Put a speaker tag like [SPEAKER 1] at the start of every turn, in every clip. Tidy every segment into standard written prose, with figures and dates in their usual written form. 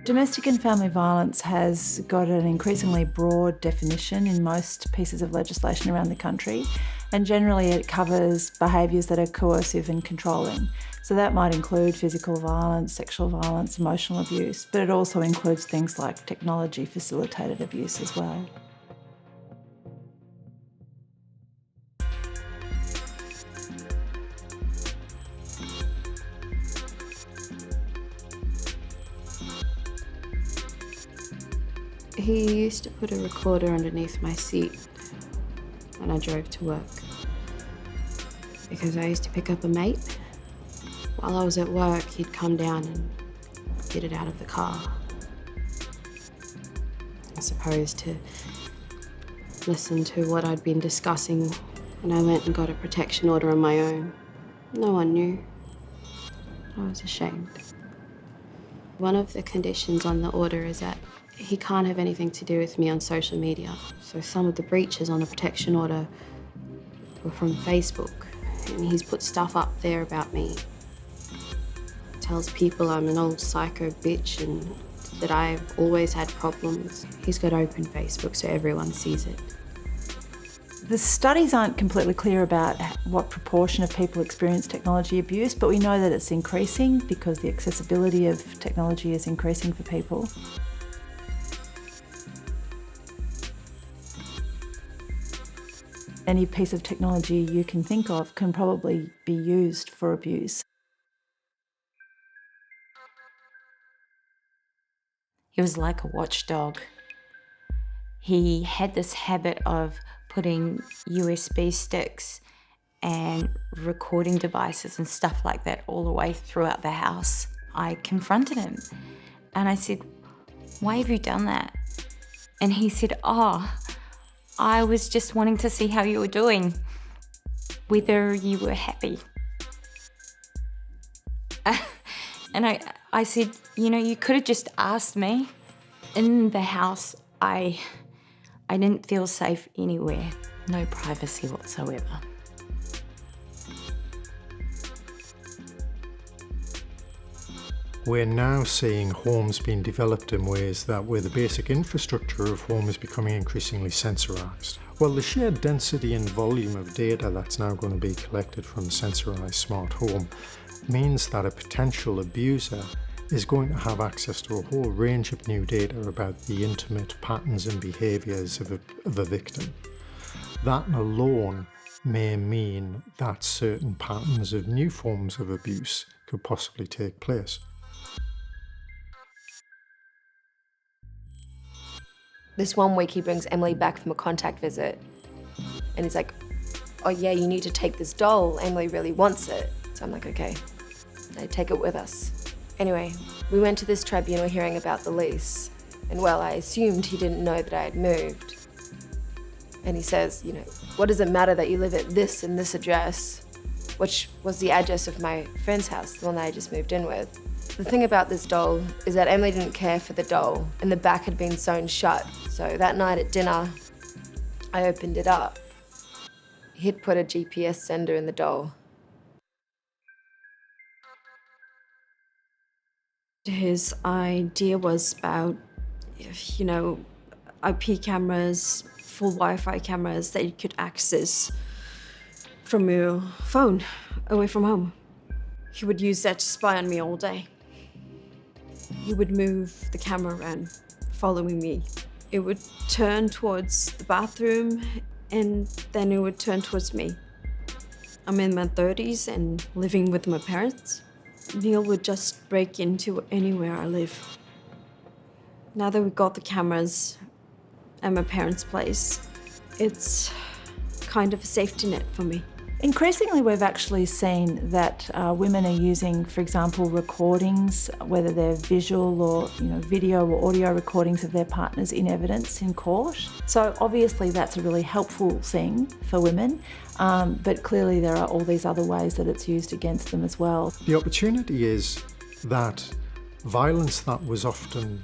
[SPEAKER 1] Domestic and family violence has got an increasingly broad definition in most pieces of legislation around the country, and generally it covers behaviours that are coercive and controlling. So that might include physical violence, sexual violence, emotional abuse, but it also includes things like technology-facilitated abuse as well.
[SPEAKER 2] He used to put a recorder underneath my seat when I drove to work. Because I used to pick up a mate. While I was at work, he'd come down and get it out of the car. I suppose to listen to what I'd been discussing when I went and got a protection order on my own. No one knew. I was ashamed. One of the conditions on the order is that he can't have anything to do with me on social media. So some of the breaches on the protection order were from Facebook. And he's put stuff up there about me. Tells people I'm an old psycho bitch and that I've always had problems. He's got open Facebook so everyone sees it.
[SPEAKER 1] The studies aren't completely clear about what proportion of people experience technology abuse, but we know that it's increasing because the accessibility of technology is increasing for people. Any piece of technology you can think of can probably be used for abuse.
[SPEAKER 3] He was like a watchdog. He had this habit of putting USB sticks and recording devices and stuff like that all the way throughout the house. I confronted him and I said, "Why have you done that?" And he said, "Oh, I was just wanting to see how you were doing, whether you were happy." And I said, "You know, you could have just asked me." In the house, I didn't feel safe anywhere. No privacy whatsoever.
[SPEAKER 4] We're now seeing homes being developed in ways that where the basic infrastructure of home is becoming increasingly sensorised. Well, the sheer density and volume of data that's now going to be collected from a sensorised smart home means that a potential abuser is going to have access to a whole range of new data about the intimate patterns and behaviours of a victim. That alone may mean that certain patterns of new forms of abuse could possibly take place.
[SPEAKER 5] This one week he brings Emily back from a contact visit and he's like, "Oh yeah, you need to take this doll. Emily really wants it." So I'm like, okay, I take it with us. Anyway, we went to this tribunal hearing about the lease and well, I assumed he didn't know that I had moved. And he says, you know, "What does it matter that you live at this and this address?" Which was the address of my friend's house, the one that I just moved in with. The thing about this doll is that Emily didn't care for the doll and the back had been sewn shut. So that night at dinner, I opened it up. He'd put a GPS sender in the doll.
[SPEAKER 2] His idea was about, you know, IP cameras, full Wi-Fi cameras that you could access from your phone away from home. He would use that to spy on me all day. He would move the camera around, following me. It would turn towards the bathroom and then it would turn towards me. I'm in my 30s and living with my parents. Neil would just break into anywhere I live. Now that we got the cameras at my parents' place, it's kind of a safety net for me.
[SPEAKER 1] Increasingly, we've actually seen that women are using, for example, recordings, whether they're visual or video or audio recordings of their partners in evidence in court. So obviously that's a really helpful thing for women, but clearly there are all these other ways that it's used against them as well.
[SPEAKER 4] The opportunity is that violence that was often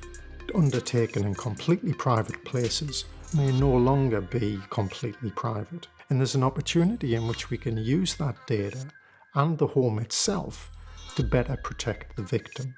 [SPEAKER 4] undertaken in completely private places may no longer be completely private. And there's an opportunity in which we can use that data and the home itself to better protect the victim.